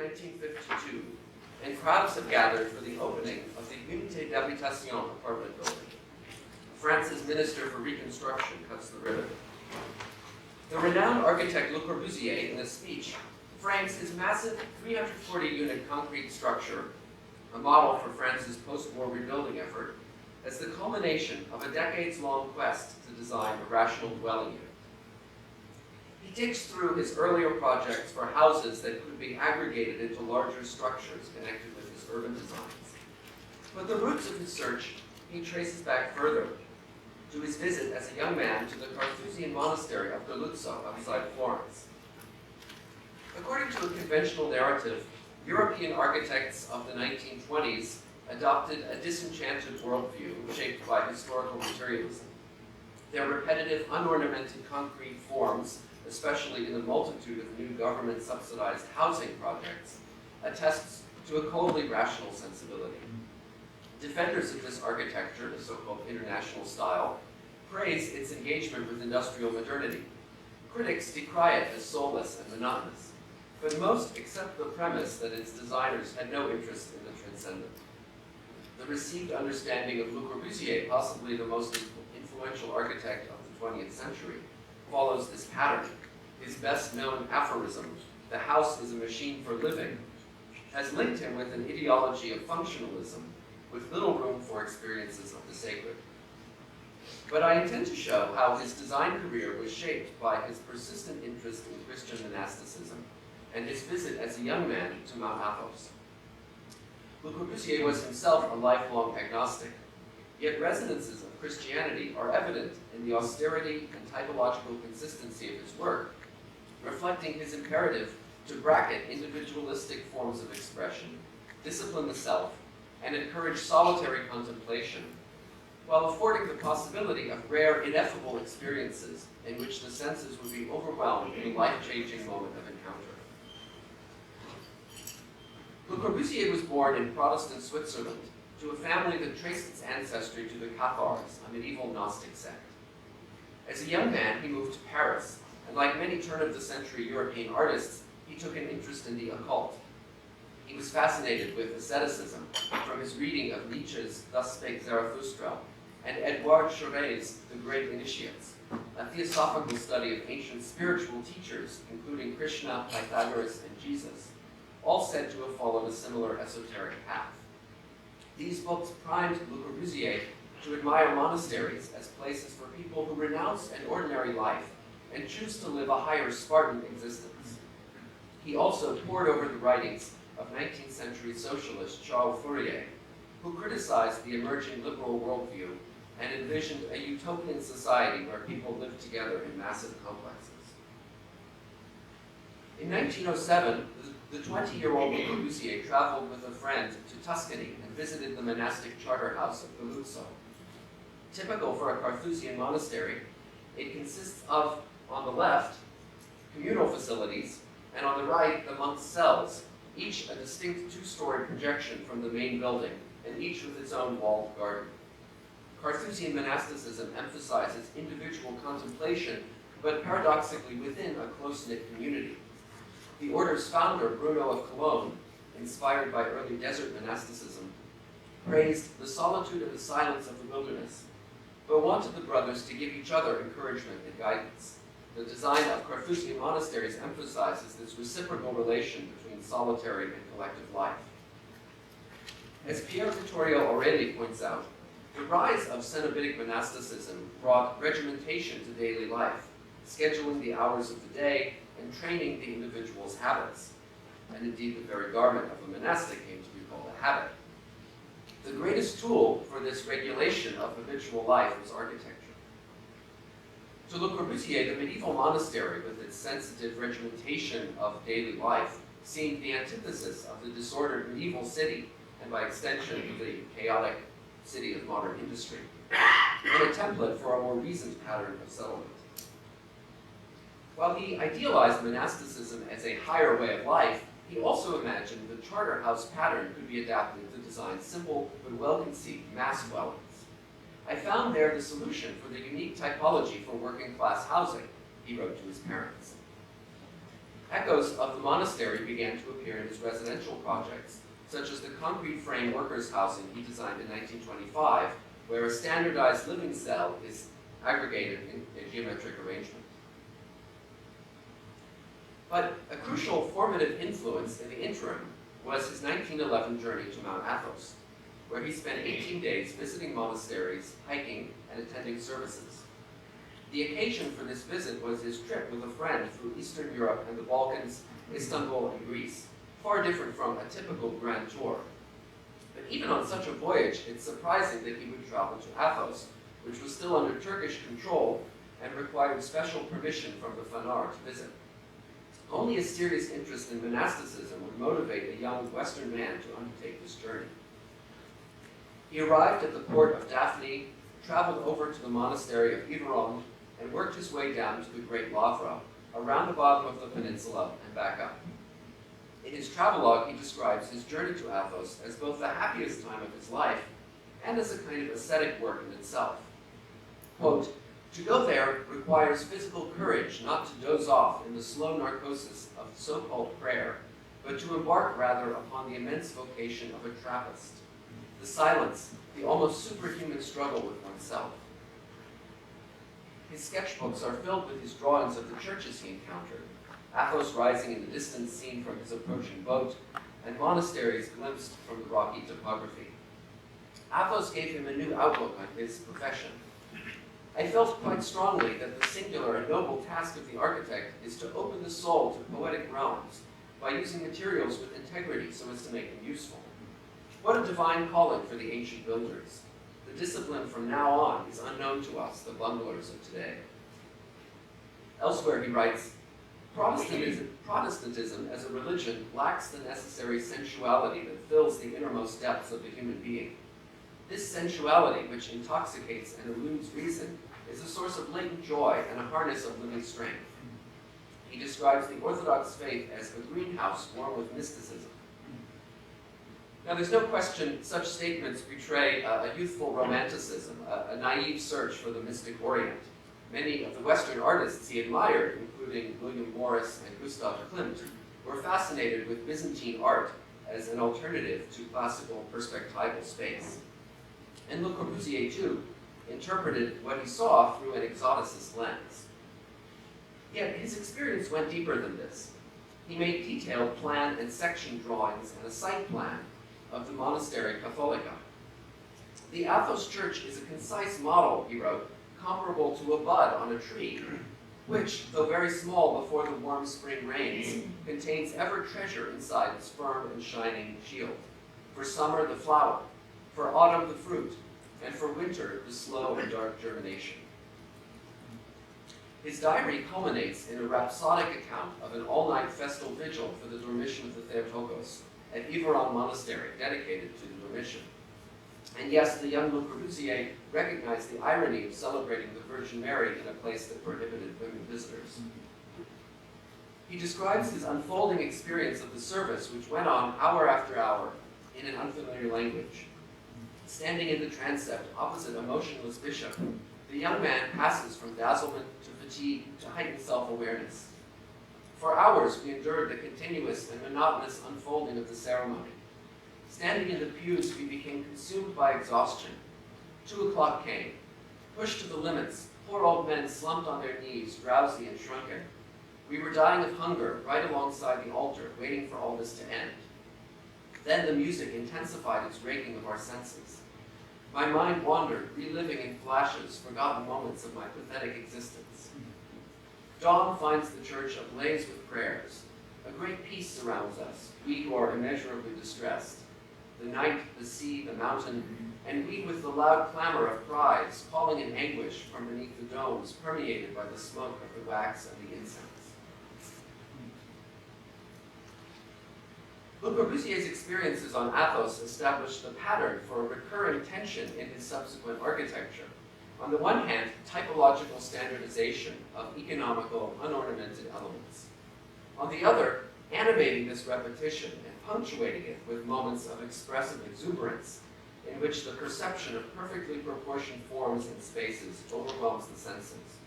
1952, and crowds have gathered for the opening of the Unité d'Habitation apartment building. France's Minister for Reconstruction cuts the ribbon. The renowned architect Le Corbusier, in a speech, frames his massive 340-unit concrete structure, a model for France's post-war rebuilding effort, as the culmination of a decades-long quest to design a rational dwelling unit. He digs through his earlier projects for houses that could be aggregated into larger structures connected with his urban designs. But the roots of his search he traces back further, to his visit as a young man to the Carthusian monastery of Beluzzo outside Florence. According to a conventional narrative, European architects of the 1920s adopted a disenchanted worldview shaped by historical materialism. Their repetitive, unornamented concrete forms, especially in the multitude of new government-subsidized housing projects, attests to a coldly rational sensibility. Defenders of this architecture, the so-called international style, praise its engagement with industrial modernity. Critics decry it as soulless and monotonous, but most accept the premise that its designers had no interest in the transcendent. The received understanding of Le Corbusier, possibly the most influential architect of the 20th century, follows this pattern. His best-known aphorism, "The house is a machine for living," has linked him with an ideology of functionalism, with little room for experiences of the sacred. But I intend to show how his design career was shaped by his persistent interest in Christian monasticism and his visit as a young man to Mount Athos. Le Corbusier was himself a lifelong agnostic, yet resonances of Christianity are evident in the austerity and typological consistency of his work, reflecting his imperative to bracket individualistic forms of expression, discipline the self, and encourage solitary contemplation, while affording the possibility of rare, ineffable experiences in which the senses would be overwhelmed in a life-changing moment of encounter. Le Corbusier was born in Protestant Switzerland to a family that traced its ancestry to the Cathars, a medieval Gnostic sect. As a young man, he moved to Paris, and like many turn-of-the-century European artists, he took an interest in the occult. He was fascinated with Asceticism from his reading of Nietzsche's Thus Spake Zarathustra and Edouard Chauret's The Great Initiates, a theosophical study of ancient spiritual teachers, including Krishna, Pythagoras, and Jesus, all said to have followed a similar esoteric path. These books primed Le Corbusier to admire monasteries as places for people who renounce an ordinary life and choose to live a higher Spartan existence. He also pored over the writings of 19th century socialist Charles Fourier, who criticized the emerging liberal worldview and envisioned a utopian society where people lived together in massive complexes. In 1907, the 20-year-old Le Corbusier traveled with a friend to Tuscany and visited the monastic charter house of Beluzzo. Typical for a Carthusian monastery, it consists of, on the left, communal facilities, and on the right, the monks' cells, each a distinct two-story projection from the main building, and each with its own walled garden. Carthusian monasticism emphasizes individual contemplation, but paradoxically within a close-knit community. The order's founder, Bruno of Cologne, inspired by early desert monasticism, praised the solitude and the silence of the wilderness, but wanted the brothers to give each other encouragement and guidance. The design of Carthusian monasteries emphasizes this reciprocal relation between solitary and collective life. As Pierre Vittorio Aureli points out, the rise of Cenobitic monasticism brought regimentation to daily life, scheduling the hours of the day and training the individual's habits. And indeed, the very garment of a monastic came to be called a habit. The greatest tool for this regulation of habitual life was architecture. To Le Corbusier, the medieval monastery, with its sensitive regimentation of daily life, seemed the antithesis of the disordered medieval city, and by extension, the chaotic city of modern industry, and a template for a more reasoned pattern of settlement. While he idealized monasticism as a higher way of life, he also imagined the charter house pattern could be adapted to design simple but well-conceived mass dwellings. I found there the solution for the unique typology for working-class housing, he wrote to his parents. Echoes of the monastery began to appear in his residential projects, such as the concrete frame workers' housing he designed in 1925, where a standardized living cell is aggregated in a geometric arrangement. But a crucial formative influence in the interim was his 1911 journey to Mount Athos, where he spent 18 days visiting monasteries, hiking, and attending services. The occasion for this visit was his trip with a friend through Eastern Europe and the Balkans, Istanbul, and Greece, far different from a typical grand tour. But even on such a voyage, it's surprising that he would travel to Athos, which was still under Turkish control and required special permission from the Fanar to visit. Only a serious interest in monasticism would motivate a young Western man to undertake this journey. He arrived at the port of Daphne, traveled over to the monastery of Iveron, and worked his way down to the Great Lavra, around the bottom of the peninsula and back up. In his travelogue, he describes his journey to Athos as both the happiest time of his life and as a kind of ascetic work in itself. Quote, "To go there requires physical courage not to doze off in the slow narcosis of so-called prayer, but to embark rather upon the immense vocation of a Trappist. The silence, the almost superhuman struggle with oneself." His sketchbooks are filled with his drawings of the churches he encountered, Athos rising in the distance seen from his approaching boat, and monasteries glimpsed from the rocky topography. Athos gave him a new outlook on his profession. "I felt quite strongly that the singular and noble task of the architect is to open the soul to poetic realms by using materials with integrity so as to make them useful. What a divine calling for the ancient builders. The discipline from now on is unknown to us, the bunglers of today." Elsewhere he writes, Protestantism as a religion lacks the necessary sensuality that fills the innermost depths of the human being. This sensuality, which intoxicates and eludes reason, is a source of latent joy and a harness of living strength. He describes the Orthodox faith as a greenhouse warm with mysticism. Now, there's no question such statements betray a youthful romanticism, a naive search for the mystic Orient. Many of the Western artists he admired, including William Morris and Gustav Klimt, were fascinated with Byzantine art as an alternative to classical perspectival space. And Le Corbusier, too, interpreted what he saw through an exoticist lens. Yet his experience went deeper than this. He made detailed plan and section drawings and a site plan of the Monastery Catholica. "The Athos church is a concise model," he wrote, "comparable to a bud on a tree, which, though very small before the warm spring rains, contains ever treasure inside its firm and shining shield. For summer, the flower, for autumn, the fruit, and for winter, the slow and dark germination." His diary culminates in a rhapsodic account of an all-night festal vigil for the Dormition of the Theotokos at Iveron Monastery, dedicated to the Dormition. And yes, the young Le Corbusier recognized the irony of celebrating the Virgin Mary in a place that prohibited women visitors. He describes his unfolding experience of the service, which went on hour after hour in an unfamiliar language. Standing in the transept opposite a motionless bishop, the young man passes from dazzlement to fatigue to heightened self-awareness. For hours, we endured the continuous and monotonous unfolding of the ceremony. Standing in the pews, we became consumed by exhaustion. 2 o'clock came. Pushed to the limits, poor old men slumped on their knees, drowsy and shrunken. We were dying of hunger right alongside the altar, waiting for all this to end. Then the music intensified its raking of our senses. My mind wandered, reliving in flashes forgotten moments of my pathetic existence. Dawn finds the church ablaze with prayers. A great peace surrounds us, we who are immeasurably distressed. The night, the sea, the mountain, and we with the loud clamor of cries, calling in anguish from beneath the domes, permeated by the smoke of the wax and the incense. Le Corbusier's experiences on Athos established the pattern for a recurring tension in his subsequent architecture. On the one hand, typological standardization of economical, unornamented elements. On the other, animating this repetition and punctuating it with moments of expressive exuberance, in which the perception of perfectly proportioned forms and spaces overwhelms the senses.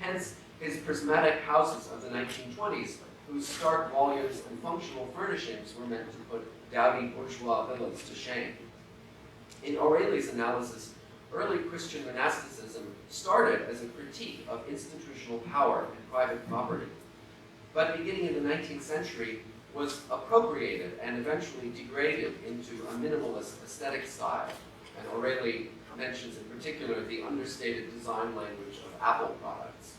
Hence, his prismatic houses of the 1920s whose stark volumes and functional furnishings were meant to put dowdy bourgeois villas to shame. In Aureli's analysis, early Christian monasticism started as a critique of institutional power and private property, but beginning in the 19th century was appropriated and eventually degraded into a minimalist aesthetic style. And Aureli mentions in particular the understated design language of Apple products.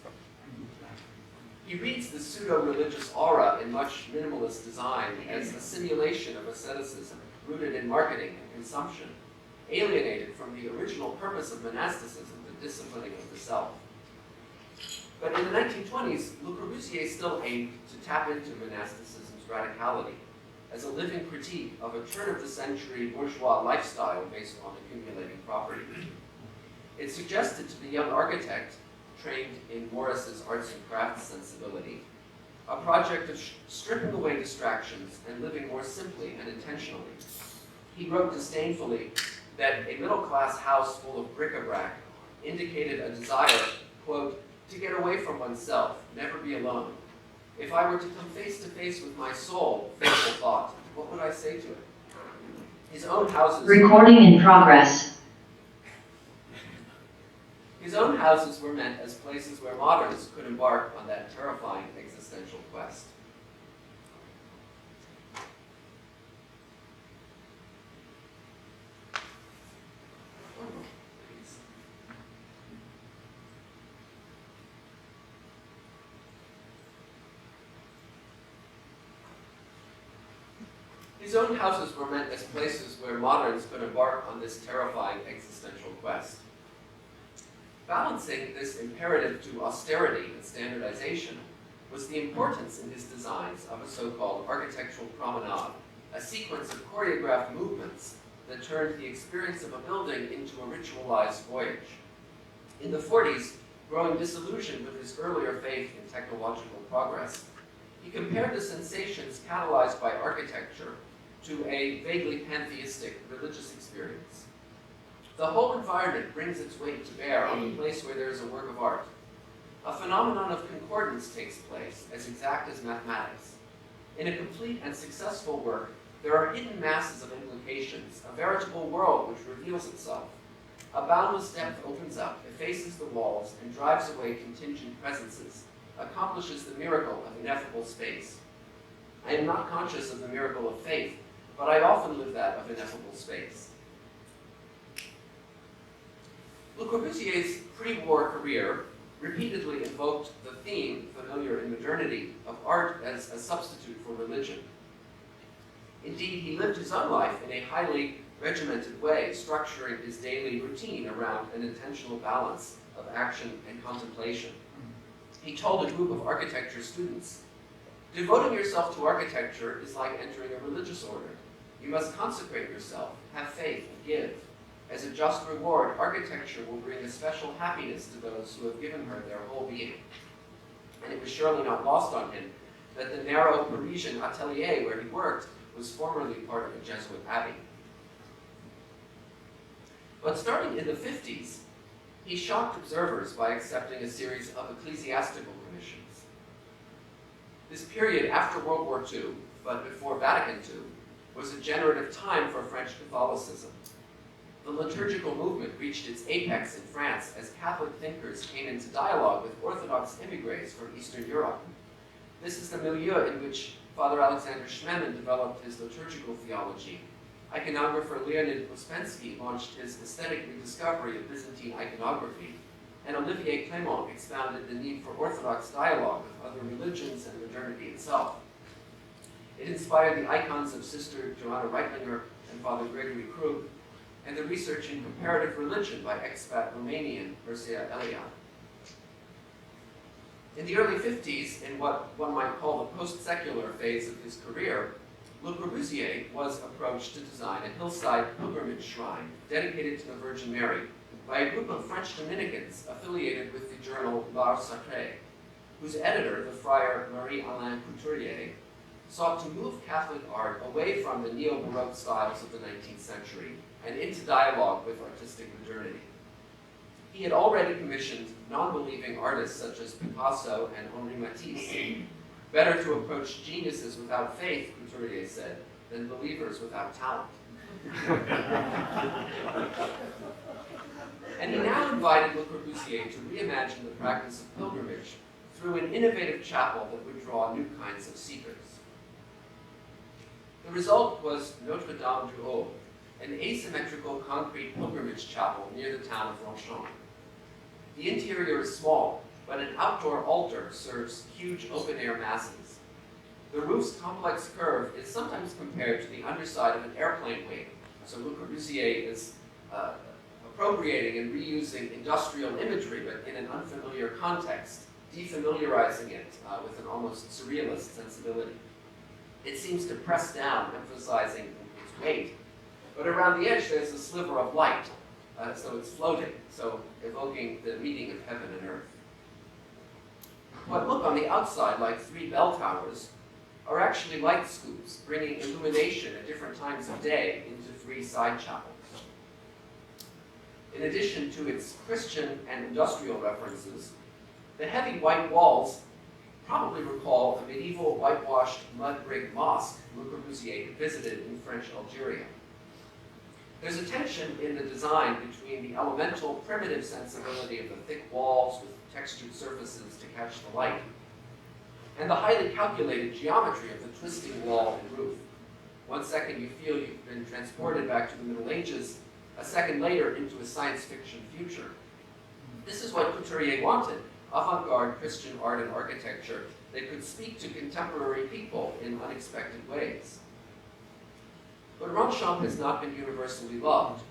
He reads the pseudo-religious aura in much minimalist design as a simulation of asceticism rooted in marketing and consumption, alienated from the original purpose of monasticism, the disciplining of the self. But in the 1920s, Le Corbusier still aimed to tap into monasticism's radicality as a living critique of a turn-of-the-century bourgeois lifestyle based on accumulating property. It suggested to the young architect, trained in Morris's arts and crafts sensibility, a project of stripping away distractions and living more simply and intentionally. He wrote disdainfully that a middle-class house full of bric-a-brac indicated a desire, quote, to get away from oneself, never be alone. If I were to come face to face with my soul, faithful thought, what would I say to it? His own houses... Recording in progress. His own houses were meant as places where moderns could embark on that terrifying existential quest. His own houses were meant as places where moderns could embark on this terrifying existential quest. Balancing this imperative to austerity and standardization was the importance in his designs of a so-called architectural promenade, a sequence of choreographed movements that turned the experience of a building into a ritualized voyage. In the 40s, growing disillusioned with his earlier faith in technological progress, he compared the sensations catalyzed by architecture to a vaguely pantheistic religious experience. The whole environment brings its weight to bear on the place where there is a work of art. A phenomenon of concordance takes place, as exact as mathematics. In a complete and successful work, there are hidden masses of implications, a veritable world which reveals itself. A boundless depth opens up, effaces the walls, and drives away contingent presences, accomplishes the miracle of ineffable space. I am not conscious of the miracle of faith, but I often live that of ineffable space. Le Corbusier's pre-war career repeatedly invoked the theme, familiar in modernity, of art as a substitute for religion. Indeed, he lived his own life in a highly regimented way, structuring his daily routine around an intentional balance of action and contemplation. He told a group of architecture students, "Devoting yourself to architecture is like entering a religious order. You must consecrate yourself, have faith, and give. As a just reward, architecture will bring a special happiness to those who have given her their whole being." And it was surely not lost on him that the narrow Parisian atelier where he worked was formerly part of a Jesuit abbey. But starting in the 50s, he shocked observers by accepting a series of ecclesiastical commissions. This period after World War II, but before Vatican II, was a generative time for French Catholicism. The liturgical movement reached its apex in France as Catholic thinkers came into dialogue with Orthodox immigrants from Eastern Europe. This is the milieu in which Father Alexander Schmemann developed his liturgical theology. Iconographer Leonid Uspensky launched his aesthetic rediscovery of Byzantine iconography, and Olivier Clément expounded the need for Orthodox dialogue with other religions and modernity itself. It inspired the icons of Sister Joanna Reitlinger and Father Gregory Krug, and the research in comparative religion by expat Romanian Mircea Eliade. In the early 50s, in what one might call the post-secular phase of his career, Le Corbusier was approached to design a hillside pilgrimage shrine dedicated to the Virgin Mary by a group of French Dominicans affiliated with the journal L'Art Sacré, whose editor, the friar Marie-Alain Couturier, sought to move Catholic art away from the neo-Baroque styles of the 19th century and into dialogue with artistic modernity. He had already commissioned non-believing artists such as Picasso and Henri Matisse, Better to approach geniuses without faith, Couturier said, than believers without talent. And he now invited Le Corbusier to reimagine the practice of pilgrimage through an innovative chapel that would draw new kinds of seekers. The result was Notre Dame du Haut, an asymmetrical concrete pilgrimage chapel near the town of Longchamp. The interior is small, but an outdoor altar serves huge open-air masses. The roof's complex curve is sometimes compared to the underside of an airplane wing, so Le Corbusier is appropriating and reusing industrial imagery, but in an unfamiliar context, defamiliarizing it with an almost surrealist sensibility. It seems to press down, emphasizing its weight, but around the edge there's a sliver of light, so it's floating, so evoking the meeting of heaven and earth. What look on the outside like 3 bell towers are actually light scoops, bringing illumination at different times of day into 3 side chapels. In addition to its Christian and industrial references, the heavy white walls probably recall a medieval whitewashed mud brick mosque Le Corbusier visited in French Algeria. There's a tension in the design between the elemental, primitive sensibility of the thick walls with textured surfaces to catch the light, and the highly calculated geometry of the twisting wall and roof. 1 second you feel you've been transported back to the Middle Ages, a second later into a science fiction future. This is what Couturier wanted, avant-garde Christian art and architecture that could speak to contemporary people in unexpected ways. But Longchamp has not been universally loved.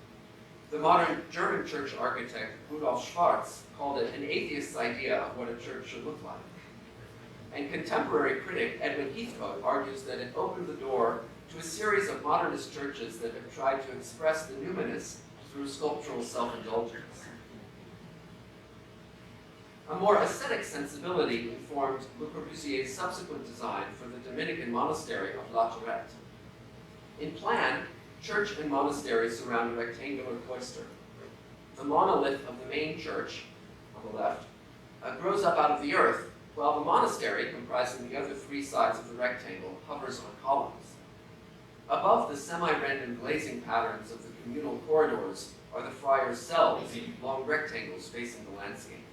The modern German church architect Rudolf Schwarz called it an atheist's idea of what a church should look like. And contemporary critic Edwin Heathcote argues that it opened the door to a series of modernist churches that have tried to express the numinous through sculptural self-indulgence. A more aesthetic sensibility informed Le Corbusier's subsequent design for the Dominican monastery of La Tourette. In plan, church and monastery surround a rectangular cloister. The monolith of the main church, on the left, grows up out of the earth, while the monastery, comprising the other 3 sides of the rectangle, hovers on columns. Above the semi-random glazing patterns of the communal corridors are the friars' cells, long rectangles facing the landscape.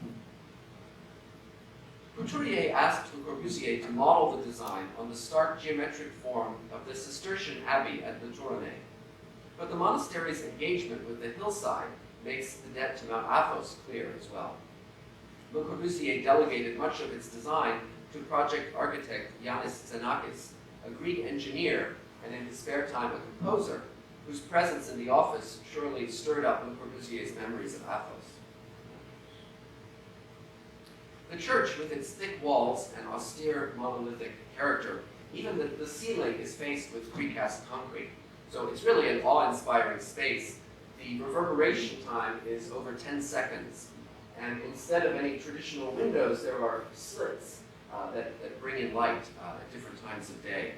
Couturier asked Le Corbusier to model the design on the stark geometric form of the Cistercian abbey at Le Tournai, but the monastery's engagement with the hillside makes the debt to Mount Athos clear as well. Le Corbusier delegated much of its design to project architect Yanis Xenakis, a Greek engineer and in his spare time a composer, whose presence in the office surely stirred up Le Corbusier's memories of Athos. The church, with its thick walls and austere monolithic character, even the ceiling is faced with precast concrete, so it's really an awe-inspiring space. The reverberation time is over 10 seconds, and instead of any traditional windows, there are slits that bring in light at different times of day.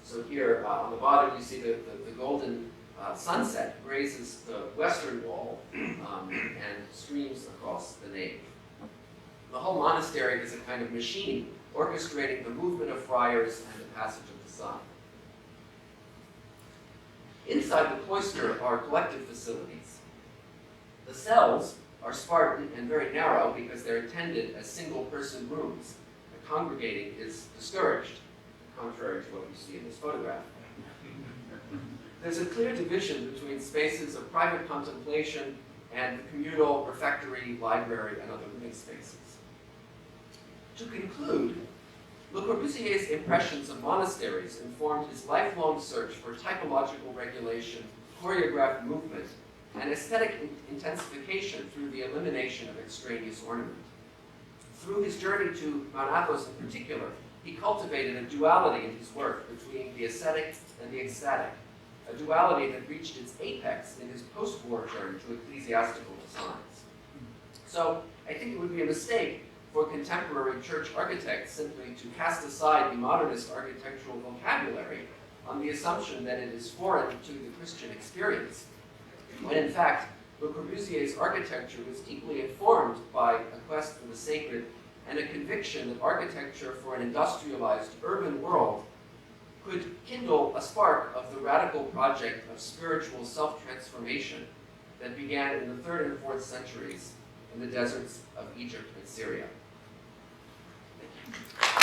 So here on the bottom, you see the golden sunset grazes the western wall and streams across the nave. The whole monastery is a kind of machine orchestrating the movement of friars and the passage of the sun. Inside the cloister are collective facilities. The cells are Spartan and very narrow because they're intended as single-person rooms. The congregating is discouraged, contrary to what you see in this photograph. There's a clear division between spaces of private contemplation and the communal refectory, library, and other living spaces. To conclude, Le Corbusier's impressions of monasteries informed his lifelong search for typological regulation, choreographed movement, and aesthetic intensification through the elimination of extraneous ornament. Through his journey to Mount Athos in particular, he cultivated a duality in his work between the ascetic and the ecstatic, a duality that reached its apex in his post-war journey to ecclesiastical designs. So I think it would be a mistake for contemporary church architects simply to cast aside the modernist architectural vocabulary on the assumption that it is foreign to the Christian experience, when in fact, Le Corbusier's architecture was deeply informed by a quest for the sacred and a conviction that architecture for an industrialized urban world could kindle a spark of the radical project of spiritual self-transformation that began in the 3rd and 4th centuries in the deserts of Egypt and Syria. Thank you.